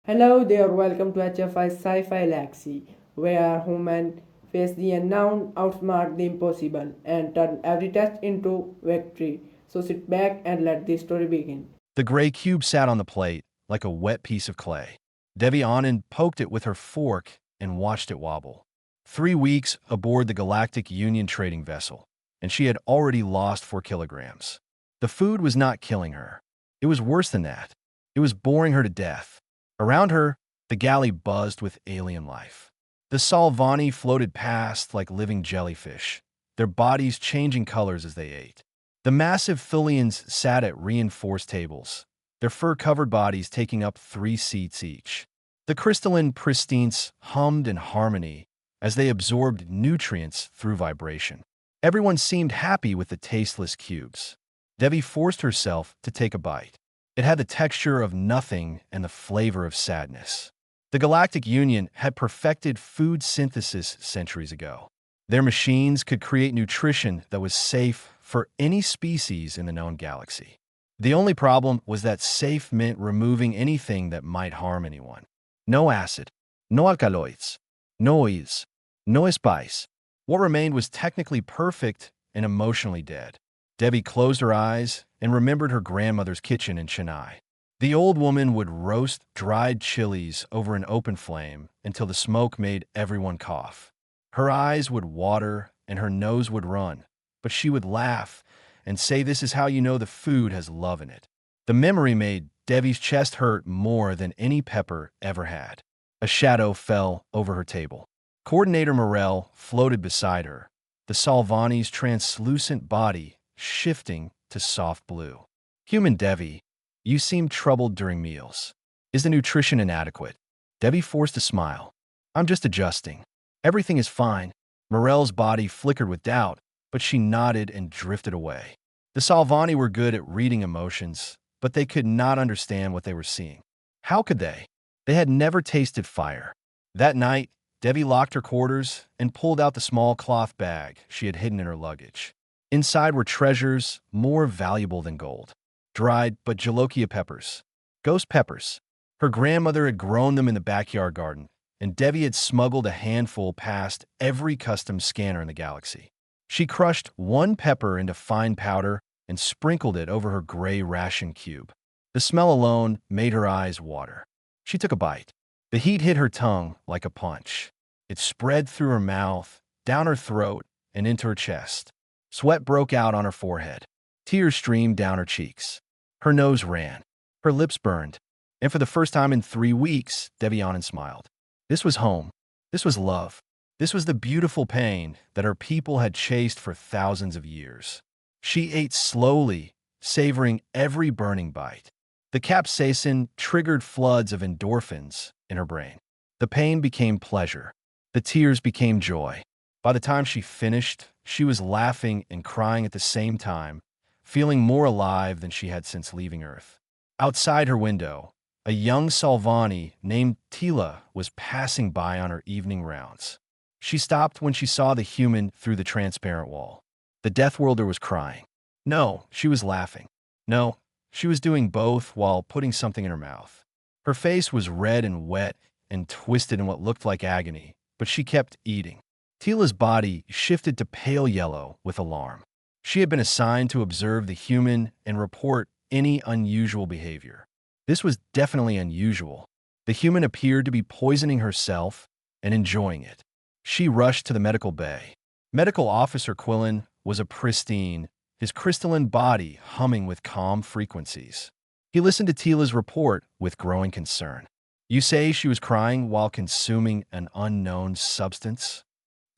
Hello there, welcome to HFY Sci-Fi Galaxy, where humans face the unknown, outsmart the impossible, and turn every test into victory. So sit back and let the story begin. The gray cube sat on the plate like a wet piece of clay. Devi Anand poked it with her fork and watched it wobble. 3 weeks aboard the Galactic Union trading vessel, and she had already lost 4 kilograms. The food was not killing her. It was worse than that. It was boring her to death. Around her, the galley buzzed with alien life. The Salvani floated past like living jellyfish, their bodies changing colors as they ate. The massive Thullians sat at reinforced tables, their fur-covered bodies taking up 3 seats each. The crystalline pristines hummed in harmony as they absorbed nutrients through vibration. Everyone seemed happy with the tasteless cubes. Devi forced herself to take a bite. It had the texture of nothing and the flavor of sadness. The Galactic Union had perfected food synthesis centuries ago. Their machines could create nutrition that was safe for any species in the known galaxy. The only problem was that safe meant removing anything that might harm anyone. No acid, no alkaloids, no oils, no spice. What remained was technically perfect and emotionally dead. Debbie closed her eyes and remembered her grandmother's kitchen in Chennai. The old woman would roast dried chilies over an open flame until the smoke made everyone cough. Her eyes would water and her nose would run, but she would laugh and say, "This is how you know the food has love in it." The memory made Devi's chest hurt more than any pepper ever had. A shadow fell over her table. Coordinator Morel floated beside her, the Salvani's translucent body shifting to soft blue. "Human Devi, you seem troubled during meals. Is the nutrition inadequate?" Devi forced a smile. "I'm just adjusting. Everything is fine." Morel's body flickered with doubt, but she nodded and drifted away. The Salvani were good at reading emotions, but they could not understand what they were seeing. How could they? They had never tasted fire. That night, Devi locked her quarters and pulled out the small cloth bag she had hidden in her luggage. Inside were treasures more valuable than gold. Dried but jolokia peppers. Ghost peppers. Her grandmother had grown them in the backyard garden, and Devi had smuggled a handful past every custom scanner in the galaxy. She crushed one pepper into fine powder and sprinkled it over her gray ration cube. The smell alone made her eyes water. She took a bite. The heat hit her tongue like a punch. It spread through her mouth, down her throat, and into her chest. Sweat broke out on her forehead. Tears streamed down her cheeks. Her nose ran. Her lips burned. And for the first time in 3 weeks, Devi Anand smiled. This was home. This was love. This was the beautiful pain that her people had chased for thousands of years. She ate slowly, savoring every burning bite. The capsaicin triggered floods of endorphins in her brain. The pain became pleasure. The tears became joy. By the time she finished, she was laughing and crying at the same time, feeling more alive than she had since leaving Earth. Outside her window, a young Salvani named Tila was passing by on her evening rounds. She stopped when she saw the human through the transparent wall. The Deathworlder was crying. No, she was laughing. No, she was doing both while putting something in her mouth. Her face was red and wet and twisted in what looked like agony, but she kept eating. Tila's body shifted to pale yellow with alarm. She had been assigned to observe the human and report any unusual behavior. This was definitely unusual. The human appeared to be poisoning herself and enjoying it. She rushed to the medical bay. Medical Officer Quillen was a pristine, his crystalline body humming with calm frequencies. He listened to Tila's report with growing concern. "You say she was crying while consuming an unknown substance?"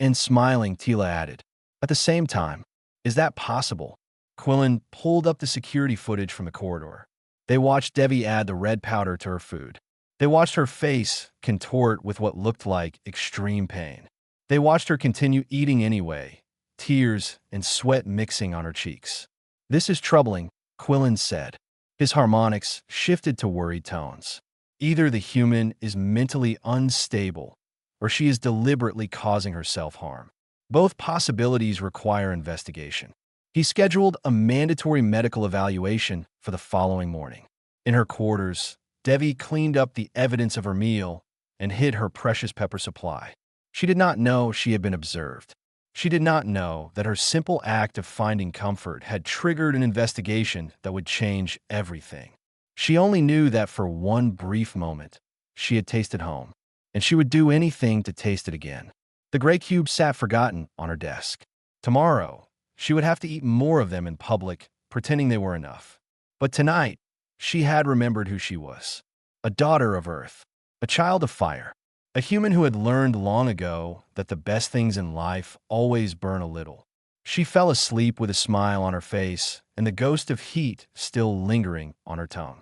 And smiling, Tila added, "At the same time, is that possible?" Quillen pulled up the security footage from the corridor. They watched Devi add the red powder to her food. They watched her face contort with what looked like extreme pain. They watched her continue eating anyway, tears and sweat mixing on her cheeks. "This is troubling," Quillen said. His harmonics shifted to worried tones. Either the human is mentally unstable, or she is deliberately causing herself harm. Both possibilities require investigation. He scheduled a mandatory medical evaluation for the following morning. In her quarters, Devi cleaned up the evidence of her meal and hid her precious pepper supply. She did not know she had been observed. She did not know that her simple act of finding comfort had triggered an investigation that would change everything. She only knew that for one brief moment, she had tasted home, and she would do anything to taste it again. The gray cube sat forgotten on her desk. Tomorrow, she would have to eat more of them in public, pretending they were enough. But tonight, she had remembered who she was. A daughter of Earth, a child of fire, a human who had learned long ago that the best things in life always burn a little. She fell asleep with a smile on her face and the ghost of heat still lingering on her tongue.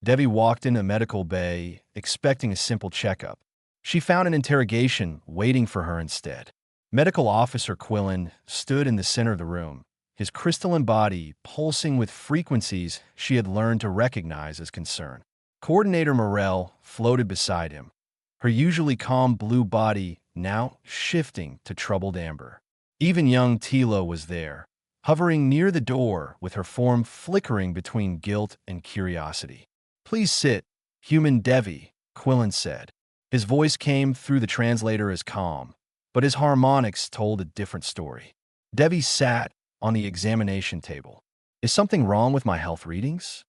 Devi walked into medical bay, expecting a simple checkup. She found an interrogation waiting for her instead. Medical Officer Quillen stood in the center of the room, his crystalline body pulsing with frequencies she had learned to recognize as concern. Coordinator Morel floated beside him, her usually calm blue body now shifting to troubled amber. Even young Tilo was there, hovering near the door with her form flickering between guilt and curiosity. "Please sit, human Devi," Quillen said. His voice came through the translator as calm, but his harmonics told a different story. Devi sat on the examination table. "Is something wrong with my health readings?"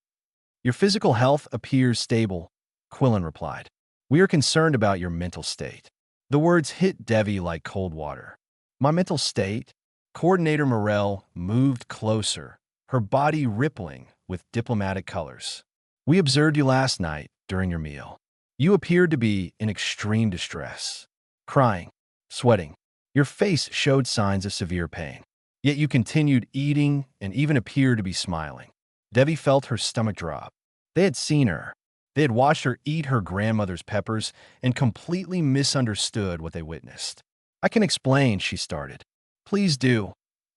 "Your physical health appears stable," Quillen replied. "We are concerned about your mental state." The words hit Devi like cold water. "My mental state?" Coordinator Morel moved closer, her body rippling with diplomatic colors. "We observed you last night during your meal. You appeared to be in extreme distress, crying, sweating. Your face showed signs of severe pain. Yet you continued eating and even appeared to be smiling." Devi felt her stomach drop. They had seen her. They had watched her eat her grandmother's peppers and completely misunderstood what they witnessed. "I can explain," she started. "Please do,"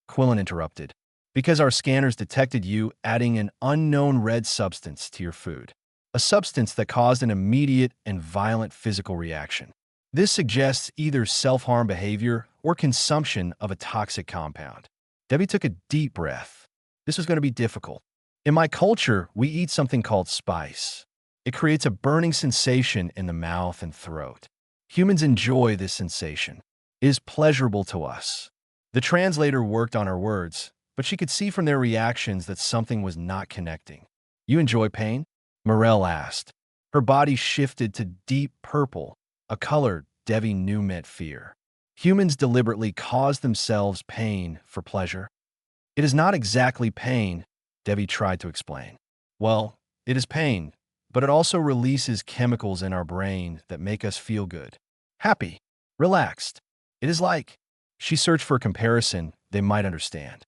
Quillen interrupted. "Because our scanners detected you adding an unknown red substance to your food. A substance that caused an immediate and violent physical reaction. This suggests either self-harm behavior or consumption of a toxic compound." Debbie took a deep breath. This was going to be difficult. "In my culture, we eat something called spice. It creates a burning sensation in the mouth and throat. Humans enjoy this sensation. It is pleasurable to us." The translator worked on her words, but she could see from their reactions that something was not connecting. "You enjoy pain?" Morel asked. Her body shifted to deep purple, a color Devi knew meant fear. "Humans deliberately cause themselves pain for pleasure." "It is not exactly pain," Devi tried to explain. "Well, it is pain, but it also releases chemicals in our brain that make us feel good, happy, relaxed. It is like," she searched for a comparison they might understand,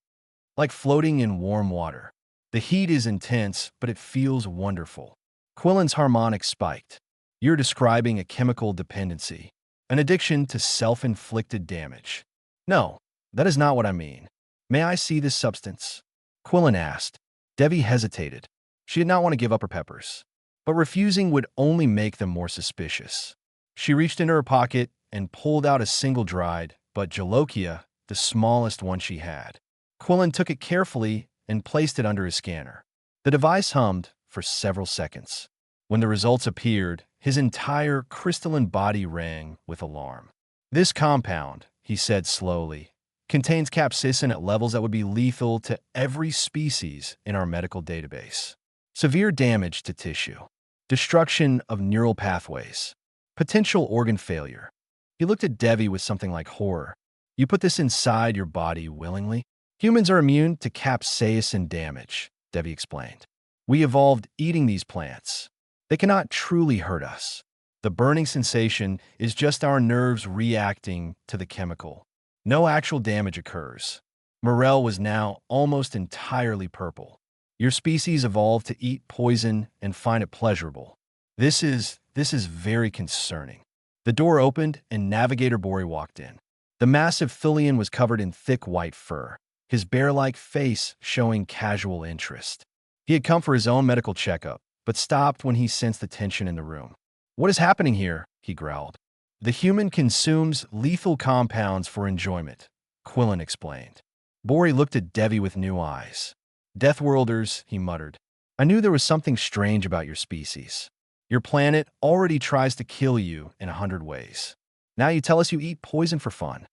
"like floating in warm water. The heat is intense, but it feels wonderful." Quillen's harmonics spiked. "You're describing a chemical dependency, an addiction to self-inflicted damage." "No, that is not what I mean. May I see this substance?" Quillen asked. Devi hesitated. She did not want to give up her peppers, but refusing would only make them more suspicious. She reached into her pocket and pulled out a single dried, but Jalokia, the smallest one she had. Quillen took it carefully and placed it under his scanner. The device hummed for several seconds. When the results appeared, his entire crystalline body rang with alarm. "This compound," he said slowly, "contains capsaicin at levels that would be lethal to every species in our medical database. Severe damage to tissue, destruction of neural pathways, potential organ failure." He looked at Devi with something like horror. "You put this inside your body willingly?" "Humans are immune to capsaicin damage," Devi explained. "We evolved eating these plants. They cannot truly hurt us. The burning sensation is just our nerves reacting to the chemical. No actual damage occurs." Morel was now almost entirely purple. "Your species evolved to eat poison and find it pleasurable. This is very concerning." The door opened and Navigator Bori walked in. The massive Thilian was covered in thick white fur, his bear-like face showing casual interest. He had come for his own medical checkup, but stopped when he sensed the tension in the room. "What is happening here?" he growled. "The human consumes lethal compounds for enjoyment," Quillen explained. Bori looked at Devi with new eyes. "Deathworlders," he muttered. "I knew there was something strange about your species. Your planet already tries to kill you in 100 ways. Now you tell us you eat poison for fun.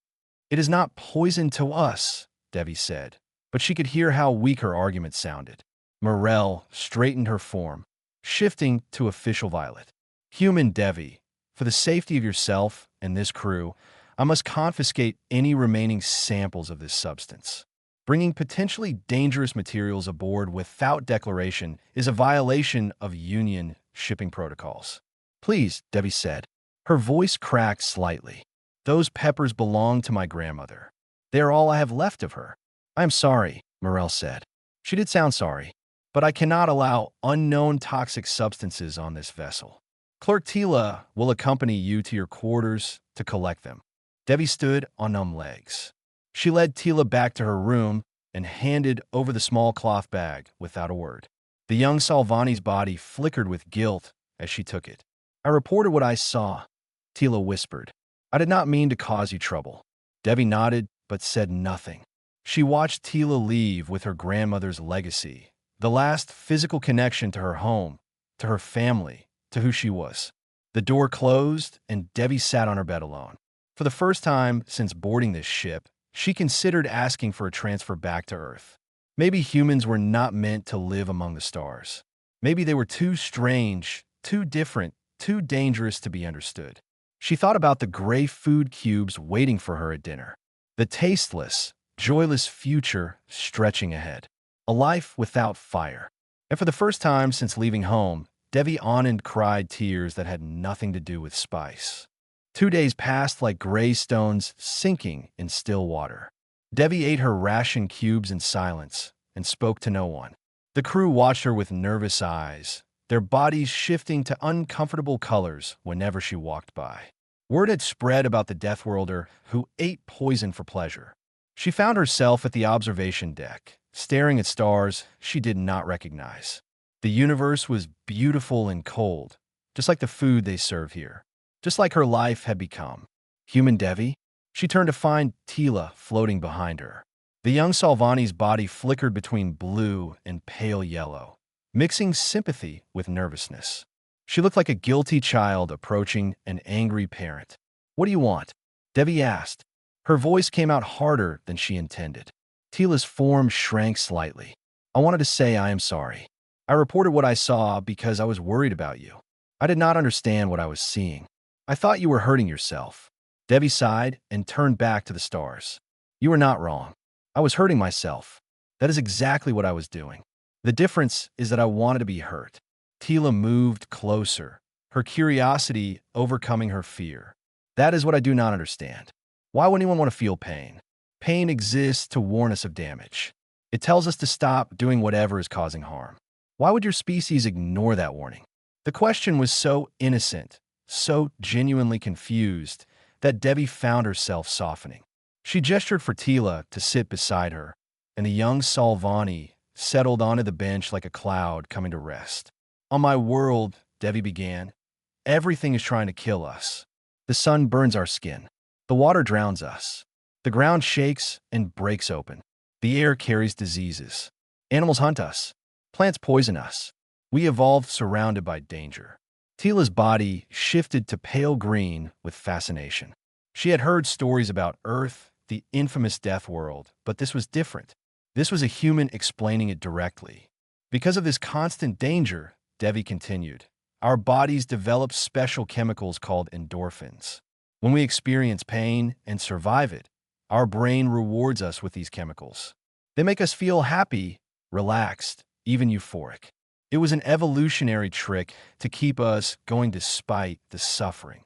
It is not poison to us, Devi said, but she could hear how weak her argument sounded. Morel straightened her form, shifting to official violet. Human Devi, for the safety of yourself and this crew, I must confiscate any remaining samples of this substance. Bringing potentially dangerous materials aboard without declaration is a violation of Union shipping protocols. Please, Debbie said. Her voice cracked slightly. Those peppers belong to my grandmother. They are all I have left of her. I am sorry, Morel said. She did sound sorry, but I cannot allow unknown toxic substances on this vessel. Clerk Tila will accompany you to your quarters to collect them. Debbie stood on numb legs. She led Tila back to her room and handed over the small cloth bag without a word. The young Salvani's body flickered with guilt as she took it. I reported what I saw, Tila whispered. I did not mean to cause you trouble. Debbie nodded but said nothing. She watched Tila leave with her grandmother's legacy, the last physical connection to her home, to her family, to who she was. The door closed and Debbie sat on her bed alone. For the first time since boarding this ship, she considered asking for a transfer back to Earth. Maybe humans were not meant to live among the stars. Maybe they were too strange, too different, too dangerous to be understood. She thought about the gray food cubes waiting for her at dinner. The tasteless, joyless future stretching ahead. A life without fire. And for the first time since leaving home, Devi Anand cried tears that had nothing to do with spice. 2 days passed like gray stones sinking in still water. Devi ate her ration cubes in silence and spoke to no one. The crew watched her with nervous eyes, their bodies shifting to uncomfortable colors whenever she walked by. Word had spread about the Deathworlder who ate poison for pleasure. She found herself at the observation deck, staring at stars she did not recognize. The universe was beautiful and cold, just like the food they serve here, just like her life had become. Human Devi? She turned to find Tila floating behind her. The young Salvani's body flickered between blue and pale yellow, mixing sympathy with nervousness. She looked like a guilty child approaching an angry parent. What do you want? Devi asked. Her voice came out harder than she intended. Tila's form shrank slightly. I wanted to say I am sorry. I reported what I saw because I was worried about you. I did not understand what I was seeing. I thought you were hurting yourself. Devi sighed and turned back to the stars. You were not wrong. I was hurting myself. That is exactly what I was doing. The difference is that I wanted to be hurt. Tila moved closer, her curiosity overcoming her fear. That is what I do not understand. Why would anyone want to feel pain? Pain exists to warn us of damage. It tells us to stop doing whatever is causing harm. Why would your species ignore that warning? The question was so innocent, so genuinely confused, that Debbie found herself softening. She gestured for Tila to sit beside her, and the young Salvani settled onto the bench like a cloud coming to rest. On my world, Devi began, everything is trying to kill us. The sun burns our skin. The water drowns us. The ground shakes and breaks open. The air carries diseases. Animals hunt us. Plants poison us. We evolved surrounded by danger. Tila's body shifted to pale green with fascination. She had heard stories about Earth, the infamous death world, but this was different. This was a human explaining it directly. Because of this constant danger, Devi continued, our bodies develop special chemicals called endorphins. When we experience pain and survive it, our brain rewards us with these chemicals. They make us feel happy, relaxed, even euphoric. It was an evolutionary trick to keep us going despite the suffering.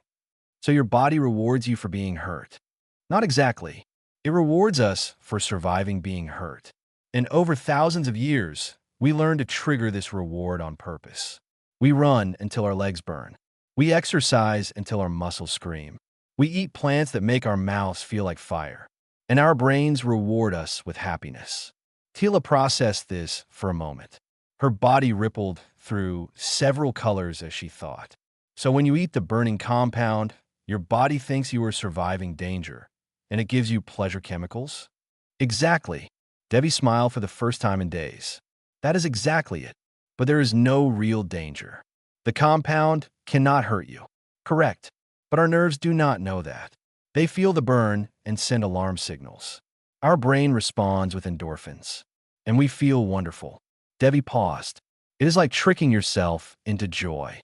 So your body rewards you for being hurt. Not exactly. It rewards us for surviving being hurt. And over thousands of years, we learn to trigger this reward on purpose. We run until our legs burn. We exercise until our muscles scream. We eat plants that make our mouths feel like fire. And our brains reward us with happiness. Tila processed this for a moment. Her body rippled through several colors as she thought. So when you eat the burning compound, your body thinks you are surviving danger, and it gives you pleasure chemicals? Exactly. Debbie smiled for the first time in days. That is exactly it. But there is no real danger. The compound cannot hurt you. Correct. But our nerves do not know that. They feel the burn and send alarm signals. Our brain responds with endorphins, and we feel wonderful. Devi paused. It is like tricking yourself into joy.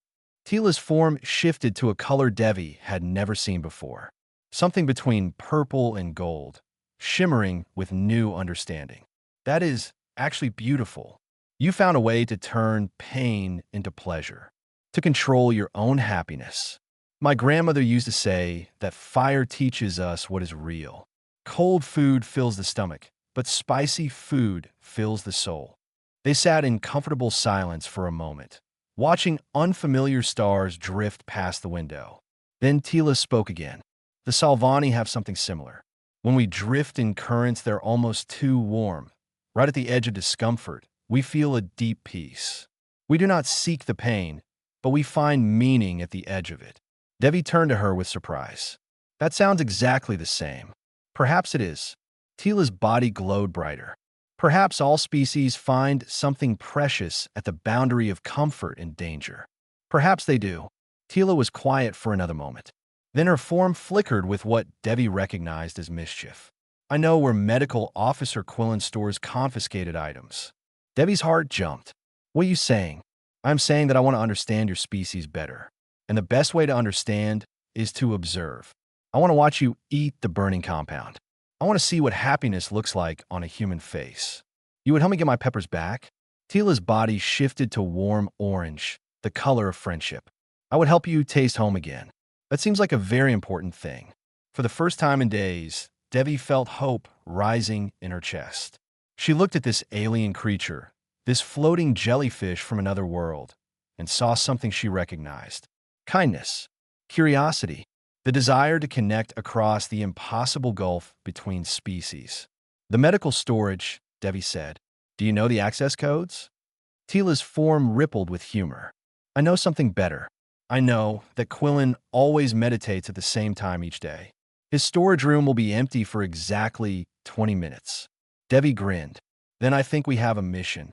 Tila's form shifted to a color Devi had never seen before. Something between purple and gold, shimmering with new understanding. That is actually beautiful. You found a way to turn pain into pleasure, to control your own happiness. My grandmother used to say that fire teaches us what is real. Cold food fills the stomach, but spicy food fills the soul. They sat in comfortable silence for a moment, watching unfamiliar stars drift past the window. Then Tila spoke again. The Salvani have something similar. When we drift in currents, they're almost too warm. Right at the edge of discomfort, we feel a deep peace. We do not seek the pain, but we find meaning at the edge of it. Devi turned to her with surprise. That sounds exactly the same. Perhaps it is. Tila's body glowed brighter. Perhaps all species find something precious at the boundary of comfort and danger. Perhaps they do. Tila was quiet for another moment. Then her form flickered with what Devi recognized as mischief. I know where Medical Officer Quillen stores confiscated items. Devi's heart jumped. What are you saying? I'm saying that I want to understand your species better. And the best way to understand is to observe. I want to watch you eat the burning compound. I want to see what happiness looks like on a human face. You would help me get my peppers back? Tila's body shifted to warm orange, the color of friendship. I would help you taste home again. That seems like a very important thing. For the first time in days, Devi felt hope rising in her chest. She looked at this alien creature, this floating jellyfish from another world, and saw something she recognized. Kindness, curiosity, the desire to connect across the impossible gulf between species. The medical storage, Devi said. Do you know the access codes? Tila's form rippled with humor. I know something better. I know that Quillen always meditates at the same time each day. His storage room will be empty for exactly 20 minutes. Devi grinned. Then I think we have a mission.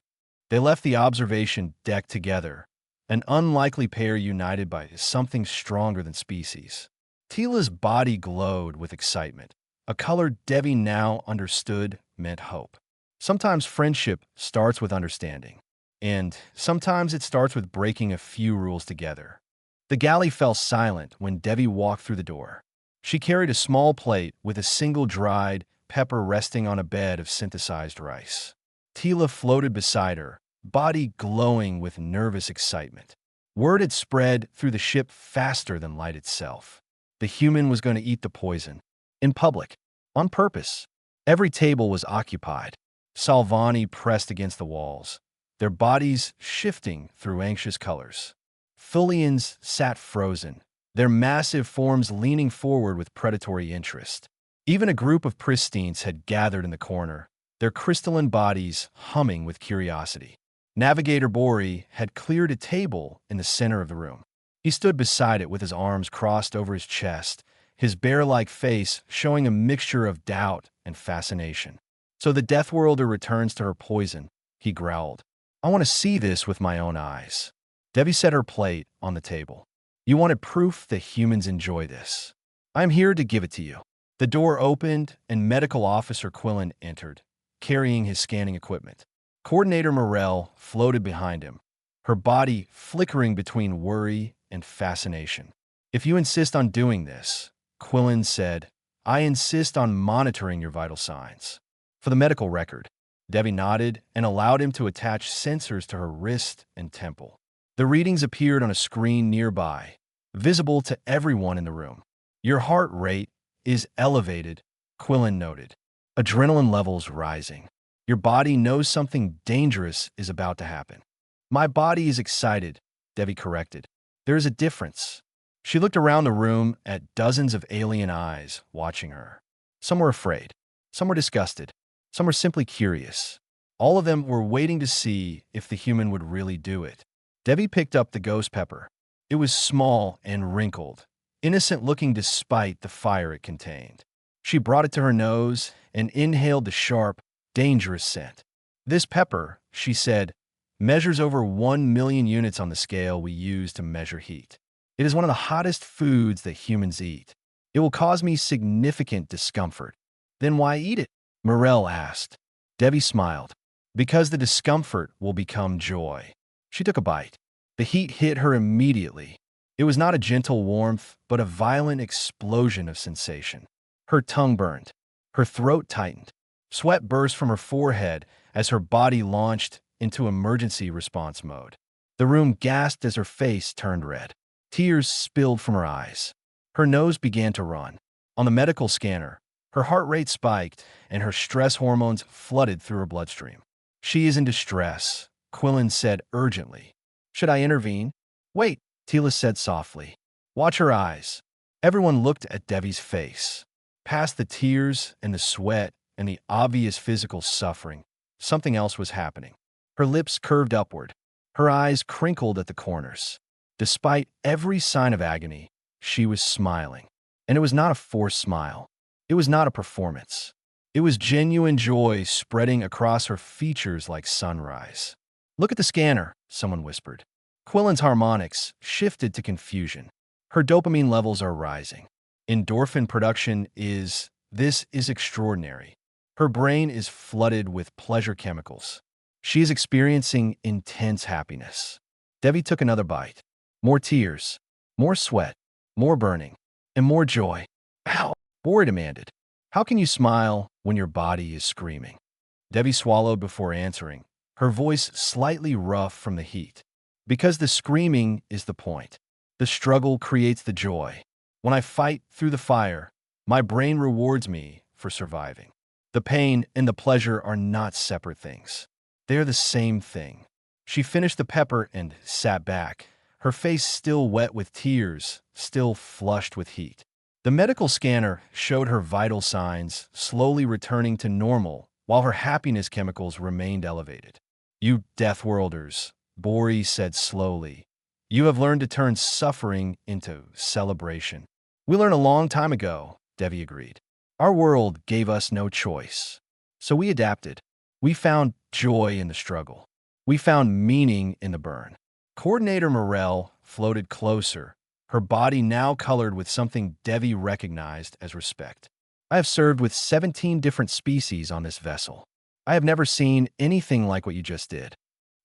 They left the observation deck together, an unlikely pair united by something stronger than species. Tila's body glowed with excitement. A color Devi now understood meant hope. Sometimes friendship starts with understanding, and sometimes it starts with breaking a few rules together. The galley fell silent when Devi walked through the door. She carried a small plate with a single dried pepper resting on a bed of synthesized rice. Tila floated beside her, body glowing with nervous excitement. Word had spread through the ship faster than light itself. The human was going to eat the poison. In public. On purpose. Every table was occupied. Salvani pressed against the walls, their bodies shifting through anxious colors. Thulians sat frozen, their massive forms leaning forward with predatory interest. Even a group of pristines had gathered in the corner, their crystalline bodies humming with curiosity. Navigator Bori had cleared a table in the center of the room. He stood beside it with his arms crossed over his chest, his bear-like face showing a mixture of doubt and fascination. So the Deathworlder returns to her poison, he growled. I want to see this with my own eyes. Devi set her plate on the table. You wanted proof that humans enjoy this. I'm here to give it to you. The door opened and Medical Officer Quillen entered, carrying his scanning equipment. Coordinator Morel floated behind him, her body flickering between worry and fascination. If you insist on doing this, Quillen said, I insist on monitoring your vital signs. For the medical record, Devi nodded and allowed him to attach sensors to her wrist and temple. The readings appeared on a screen nearby, visible to everyone in the room. Your heart rate is elevated, Quillen noted. Adrenaline levels rising. Your body knows something dangerous is about to happen. My body is excited, Devi corrected. There is a difference. She looked around the room at dozens of alien eyes watching her. Some were afraid. Some were disgusted. Some were simply curious. All of them were waiting to see if the human would really do it. Devi picked up the ghost pepper. It was small and wrinkled, innocent-looking despite the fire it contained. She brought it to her nose and inhaled the sharp, dangerous scent. This pepper, she said, measures over 1 million units on the scale we use to measure heat. It is one of the hottest foods that humans eat. It will cause me significant discomfort. Then why eat it? Morel asked. Debbie smiled. Because the discomfort will become joy. She took a bite. The heat hit her immediately. It was not a gentle warmth, but a violent explosion of sensation. Her tongue burned. Her throat tightened. Sweat burst from her forehead as her body launched into emergency response mode. The room gasped as her face turned red. Tears spilled from her eyes. Her nose began to run. On the medical scanner, her heart rate spiked and her stress hormones flooded through her bloodstream. She is in distress, Quillen said urgently. Should I intervene? Wait, Tila said softly. Watch her eyes. Everyone looked at Debbie's face. Past the tears and the sweat and the obvious physical suffering, something else was happening. Her lips curved upward. Her eyes crinkled at the corners. Despite every sign of agony, she was smiling. And it was not a forced smile. It was not a performance. It was genuine joy spreading across her features like sunrise. Look at the scanner, someone whispered. Quillen's harmonics shifted to confusion. Her dopamine levels are rising. Endorphin production is extraordinary. Her brain is flooded with pleasure chemicals. She is experiencing intense happiness. Debbie took another bite. More tears, more sweat, more burning, and more joy. Ow! Bori demanded. How can you smile when your body is screaming? Debbie swallowed before answering, her voice slightly rough from the heat. Because the screaming is the point. The struggle creates the joy. When I fight through the fire, my brain rewards me for surviving. The pain and the pleasure are not separate things. They're the same thing. She finished the pepper and sat back, her face still wet with tears, still flushed with heat. The medical scanner showed her vital signs slowly returning to normal while her happiness chemicals remained elevated. You Deathworlders, Bori said slowly. You have learned to turn suffering into celebration. We learned a long time ago, Devi agreed. Our world gave us no choice. So we adapted. We found joy in the struggle. We found meaning in the burn. Coordinator Morel floated closer, her body now colored with something Devi recognized as respect. I have served with 17 different species on this vessel. I have never seen anything like what you just did.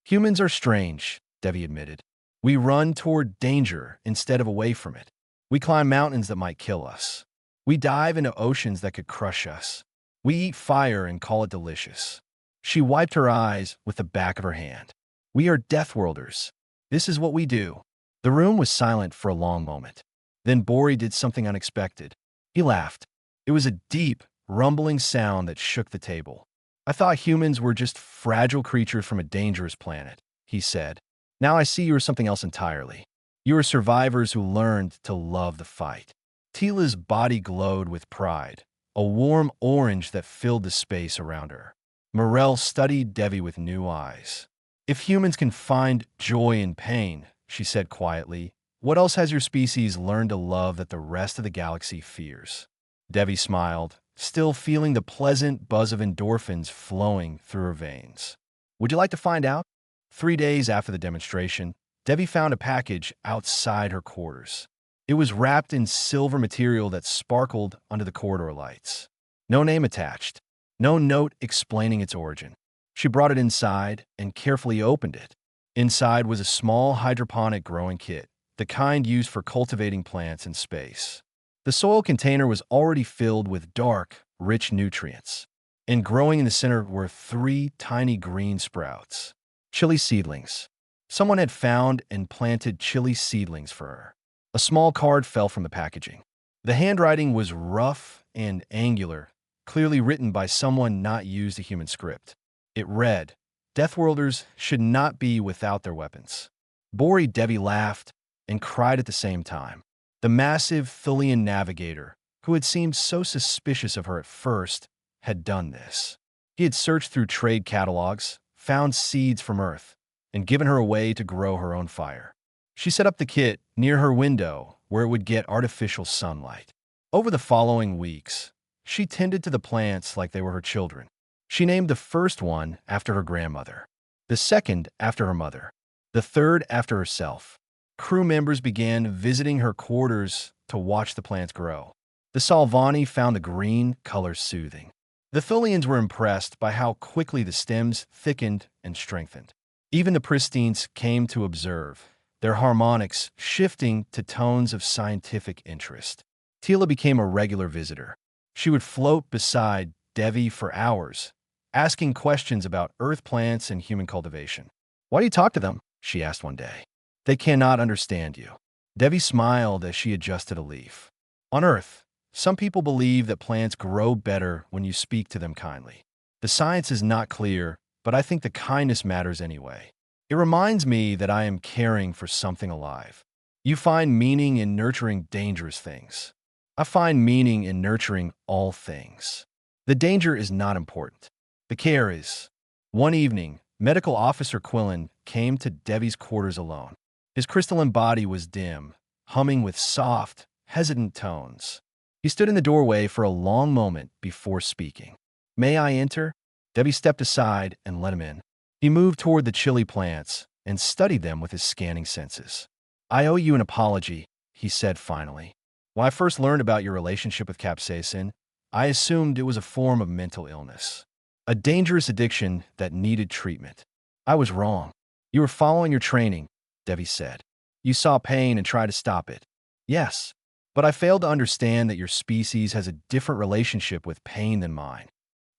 Humans are strange, Devi admitted. We run toward danger instead of away from it. We climb mountains that might kill us. We dive into oceans that could crush us. We eat fire and call it delicious. She wiped her eyes with the back of her hand. We are Deathworlders. This is what we do. The room was silent for a long moment. Then Bori did something unexpected. He laughed. It was a deep, rumbling sound that shook the table. I thought humans were just fragile creatures from a dangerous planet, he said. Now I see you are something else entirely. You are survivors who learned to love the fight. Tila's body glowed with pride, a warm orange that filled the space around her. Morel studied Devi with new eyes. If humans can find joy in pain, she said quietly, what else has your species learned to love that the rest of the galaxy fears? Devi smiled, still feeling the pleasant buzz of endorphins flowing through her veins. Would you like to find out? 3 days after the demonstration, Devi found a package outside her quarters. It was wrapped in silver material that sparkled under the corridor lights. No name attached. No note explaining its origin. She brought it inside and carefully opened it. Inside was a small hydroponic growing kit, the kind used for cultivating plants in space. The soil container was already filled with dark, rich nutrients. And growing in the center were 3 tiny green sprouts. Chili seedlings. Someone had found and planted chili seedlings for her. A small card fell from the packaging. The handwriting was rough and angular, clearly written by someone not used to human script. It read, Deathworlders should not be without their weapons. Bori Devi laughed and cried at the same time. The massive Thulian navigator, who had seemed so suspicious of her at first, had done this. He had searched through trade catalogs, found seeds from Earth, and given her a way to grow her own fire. She set up the kit near her window where it would get artificial sunlight. Over the following weeks, she tended to the plants like they were her children. She named the first one after her grandmother. the second after her mother, the third after herself. Crew members began visiting her quarters to watch the plants grow. The Salvani found the green color soothing. The Thulians were impressed by how quickly the stems thickened and strengthened. Even the Pristines came to observe, their harmonics shifting to tones of scientific interest. Tila became a regular visitor. She would float beside Devi for hours, asking questions about earth plants and human cultivation. "Why do you talk to them?" she asked one day. "They cannot understand you." Devi smiled as she adjusted a leaf. "On Earth, some people believe that plants grow better when you speak to them kindly. The science is not clear, but I think the kindness matters anyway. It reminds me that I am caring for something alive. You find meaning in nurturing dangerous things. I find meaning in nurturing all things. The danger is not important. The care is." One evening, Medical Officer Quillen came to Devi's quarters alone. His crystalline body was dim, humming with soft, hesitant tones. He stood in the doorway for a long moment before speaking. "May I enter?" Devi stepped aside and let him in. He moved toward the chilly plants and studied them with his scanning senses. "I owe you an apology," he said finally. "When I first learned about your relationship with capsaicin, I assumed it was a form of mental illness, a dangerous addiction that needed treatment. I was wrong. You were following your training," Devi said. "You saw pain and tried to stop it." "Yes, but I failed to understand that your species has a different relationship with pain than mine."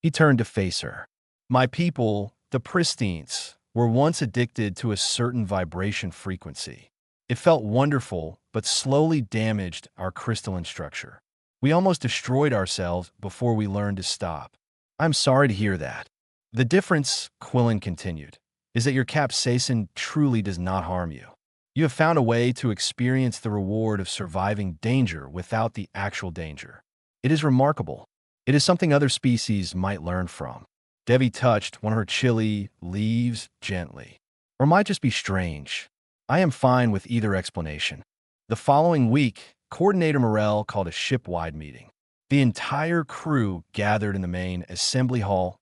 He turned to face her. "My people, the Pristines, were once addicted to a certain vibration frequency. It felt wonderful, but slowly damaged our crystalline structure. We almost destroyed ourselves before we learned to stop. I'm sorry to hear that." "The difference," Quillen continued, "is that your capsaicin truly does not harm you. You have found a way to experience the reward of surviving danger without the actual danger. It is remarkable. It is something other species might learn from." Devi touched one of her chilly leaves gently. "Or might just be strange. I am fine with either explanation." The following week, Coordinator Morel called a ship-wide meeting. The entire crew gathered in the main assembly hall,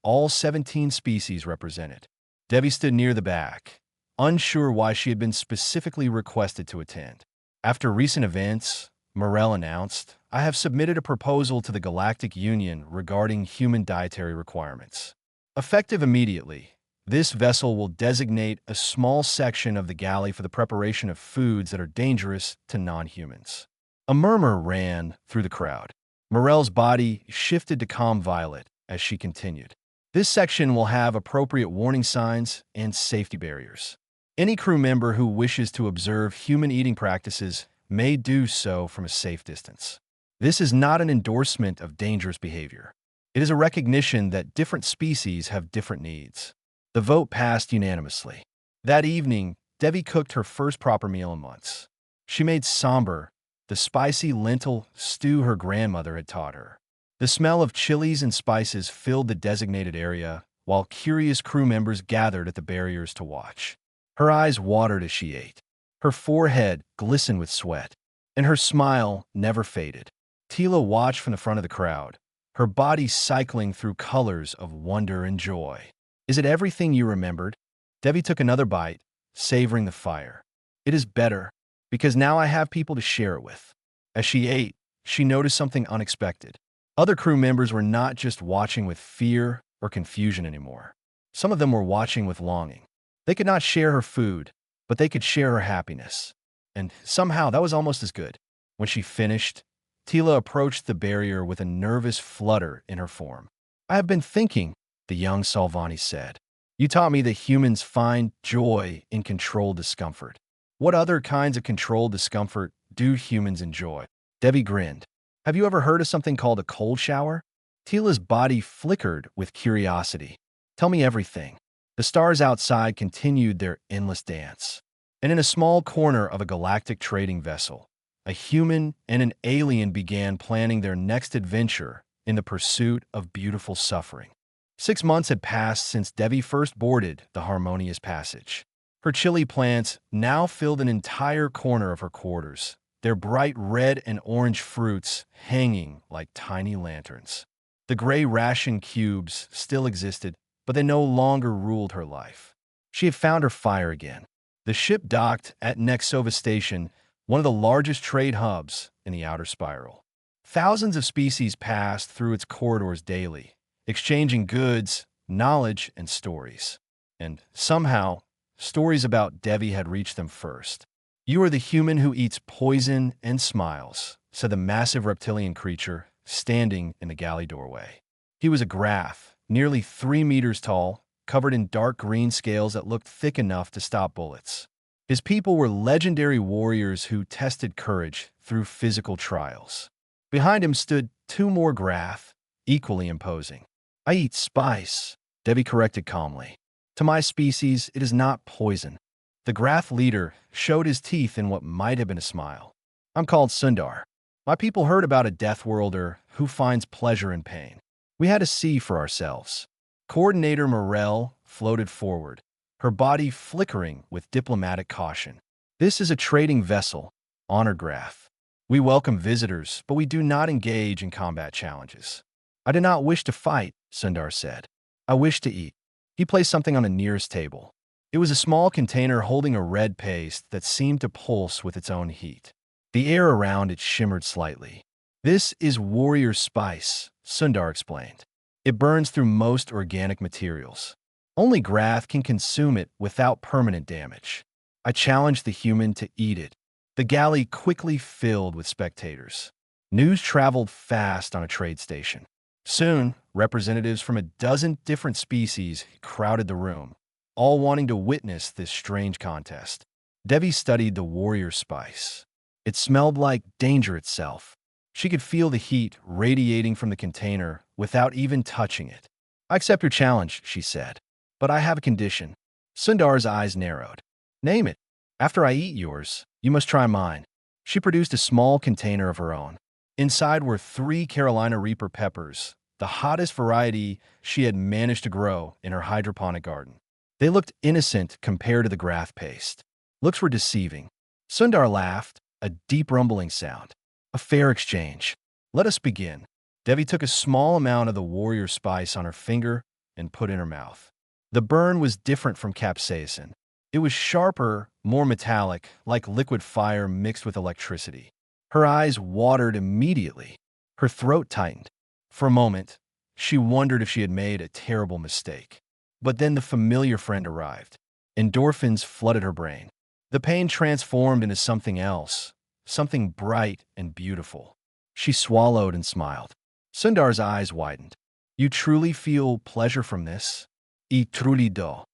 all 17 species represented. Devi stood near the back, unsure why she had been specifically requested to attend. After recent events, Morel announced, "I have submitted a proposal to the Galactic Union regarding human dietary requirements. Effective immediately, this vessel will designate a small section of the galley for the preparation of foods that are dangerous to non-humans." A murmur ran through the crowd. Morel's body shifted to calm violet as she continued. "This section will have appropriate warning signs and safety barriers. Any crew member who wishes to observe human eating practices may do so from a safe distance. This is not an endorsement of dangerous behavior. It is a recognition that different species have different needs." The vote passed unanimously. That evening, Devi cooked her first proper meal in months. She made sambar, the spicy lentil stew her grandmother had taught her. The smell of chilies and spices filled the designated area, while curious crew members gathered at the barriers to watch. Her eyes watered as she ate. Her forehead glistened with sweat, and her smile never faded. Tila watched from the front of the crowd, her body cycling through colors of wonder and joy. "Is it everything you remembered?" Devi took another bite, savoring the fire. "It is better, because now I have people to share it with." As she ate, she noticed something unexpected. Other crew members were not just watching with fear or confusion anymore. Some of them were watching with longing. They could not share her food, but they could share her happiness. And somehow that was almost as good. When she finished, Tila approached the barrier with a nervous flutter in her form. "I have been thinking," the young Salvani said. "You taught me that humans find joy in controlled discomfort. What other kinds of controlled discomfort do humans enjoy?" Devi grinned. "Have you ever heard of something called a cold shower?" Tila's body flickered with curiosity. "Tell me everything." The stars outside continued their endless dance. And in a small corner of a galactic trading vessel, a human and an alien began planning their next adventure in the pursuit of beautiful suffering. 6 months had passed since Devi first boarded the Harmonious Passage. Her chili plants now filled an entire corner of her quarters, their bright red and orange fruits hanging like tiny lanterns. The gray ration cubes still existed, but they no longer ruled her life. She had found her fire again. The ship docked at Nexova Station, one of the largest trade hubs in the outer spiral. Thousands of species passed through its corridors daily, exchanging goods, knowledge, and stories. And somehow, stories about Devi had reached them first. "You are the human who eats poison and smiles," said the massive reptilian creature standing in the galley doorway. He was a graph, nearly 3 meters tall, covered in dark green scales that looked thick enough to stop bullets. His people were legendary warriors who tested courage through physical trials. Behind him stood 2 more graph, equally imposing. "I eat spice," Devi corrected calmly. "To my species, it is not poison." The graph leader showed his teeth in what might have been a smile. "I'm called Sundar. My people heard about a Deathworlder who finds pleasure in pain. We had to see for ourselves." Coordinator Morel floated forward, her body flickering with diplomatic caution. "This is a trading vessel, Honor Graph. We welcome visitors, but we do not engage in combat challenges." "I did not wish to fight," Sundar said. "I wish to eat." He placed something on the nearest table. It was a small container holding a red paste that seemed to pulse with its own heat. The air around it shimmered slightly. "This is warrior spice," Sundar explained. "It burns through most organic materials. Only Grath can consume it without permanent damage." I challenged the human to eat it. The galley quickly filled with spectators. News traveled fast on a trade station. Soon, representatives from a dozen different species crowded the room, all wanting to witness this strange contest. Devi studied the warrior spice. It smelled like danger itself. She could feel the heat radiating from the container without even touching it. "I accept your challenge," she said. "But I have a condition." Sundar's eyes narrowed. "Name it. After I eat yours, you must try mine." She produced a small container of her own. Inside were 3 Carolina Reaper peppers, the hottest variety she had managed to grow in her hydroponic garden. They looked innocent compared to the grath paste. Looks were deceiving. Sundar laughed, a deep rumbling sound. "A fair exchange. Let us begin." Devi took a small amount of the warrior spice on her finger and put in her mouth. The burn was different from capsaicin. It was sharper, more metallic, like liquid fire mixed with electricity. Her eyes watered immediately. Her throat tightened. For a moment, she wondered if she had made a terrible mistake. But then the familiar friend arrived. Endorphins flooded her brain. The pain transformed into something else, something bright and beautiful. She swallowed and smiled. Sundar's eyes widened. "You truly feel pleasure from this?" "I truly do."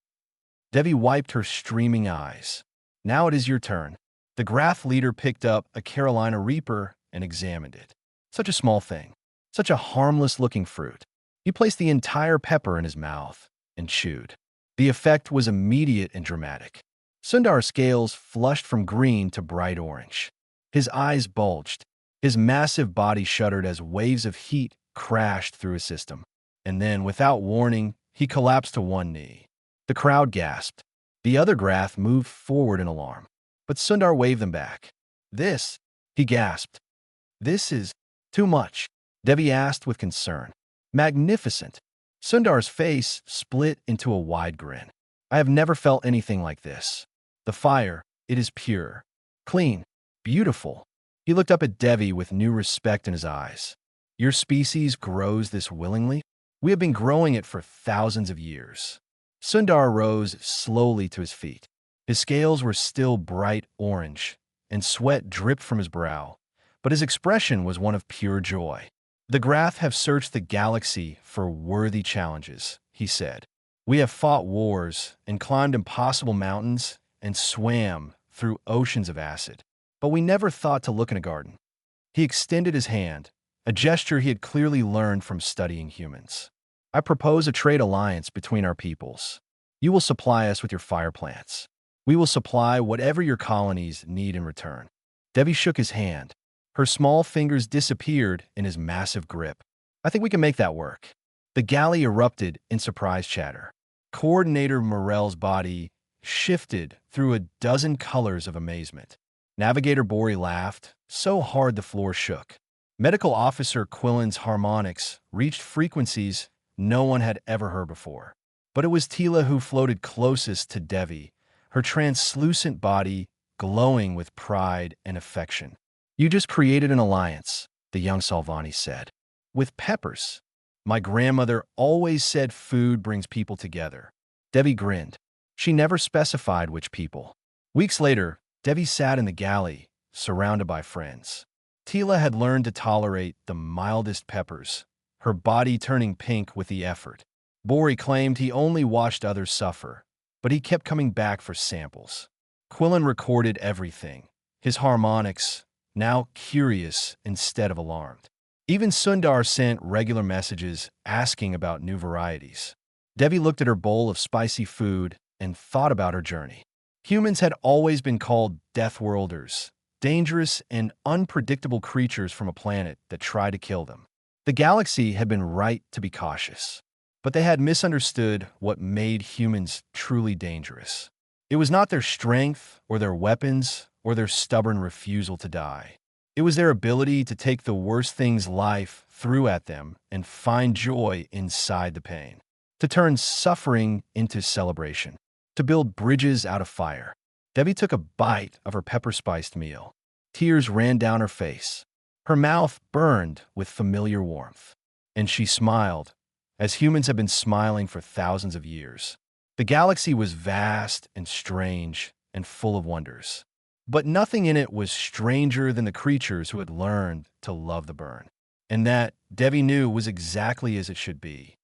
Devi wiped her streaming eyes. "Now it is your turn." The Grath leader picked up a Carolina Reaper and examined it. Such a small thing. Such a harmless-looking fruit. He placed the entire pepper in his mouth and chewed. The effect was immediate and dramatic. Sundar's scales flushed from green to bright orange. His eyes bulged. His massive body shuddered as waves of heat crashed through his system. And then, without warning, he collapsed to one knee. The crowd gasped. The other Grath moved forward in alarm. But Sundar waved them back. "This," he gasped. "This is too much," Devi asked with concern. "Magnificent." Sundar's face split into a wide grin. "I have never felt anything like this. The fire, it is pure, clean, beautiful." He looked up at Devi with new respect in his eyes. "Your species grows this willingly? We have been growing it for thousands of years." Sundar rose slowly to his feet. His scales were still bright orange, and sweat dripped from his brow, but his expression was one of pure joy. "The Grath have searched the galaxy for worthy challenges," he said. "We have fought wars and climbed impossible mountains and swam through oceans of acid. But we never thought to look in a garden." He extended his hand, a gesture he had clearly learned from studying humans. "I propose a trade alliance between our peoples. You will supply us with your fire plants. We will supply whatever your colonies need in return." Devi shook his hand. Her small fingers disappeared in his massive grip. "I think we can make that work." The galley erupted in surprise chatter. Coordinator Morel's body shifted through a dozen colors of amazement. Navigator Bori laughed, so hard the floor shook. Medical Officer Quillen's harmonics reached frequencies no one had ever heard before. But it was Tila who floated closest to Devi, her translucent body glowing with pride and affection. "You just created an alliance," the young Salvani said. "With peppers. My grandmother always said food brings people together." Devi grinned. She never specified which people. Weeks later, Devi sat in the galley, surrounded by friends. Tila had learned to tolerate the mildest peppers, her body turning pink with the effort. Bori claimed he only watched others suffer, but he kept coming back for samples. Quillen recorded everything, his harmonics, now curious instead of alarmed. Even Sundar sent regular messages asking about new varieties. Devi looked at her bowl of spicy food and thought about her journey. Humans had always been called Deathworlders, dangerous and unpredictable creatures from a planet that tried to kill them. The galaxy had been right to be cautious, but they had misunderstood what made humans truly dangerous. It was not their strength or their weapons or their stubborn refusal to die. It was their ability to take the worst things life threw at them and find joy inside the pain, to turn suffering into celebration, to build bridges out of fire. Devi took a bite of her pepper-spiced meal. Tears ran down her face. Her mouth burned with familiar warmth, and she smiled, as humans have been smiling for thousands of years. The galaxy was vast and strange and full of wonders, but nothing in it was stranger than the creatures who had learned to love the burn. And that, Devi knew, was exactly as it should be.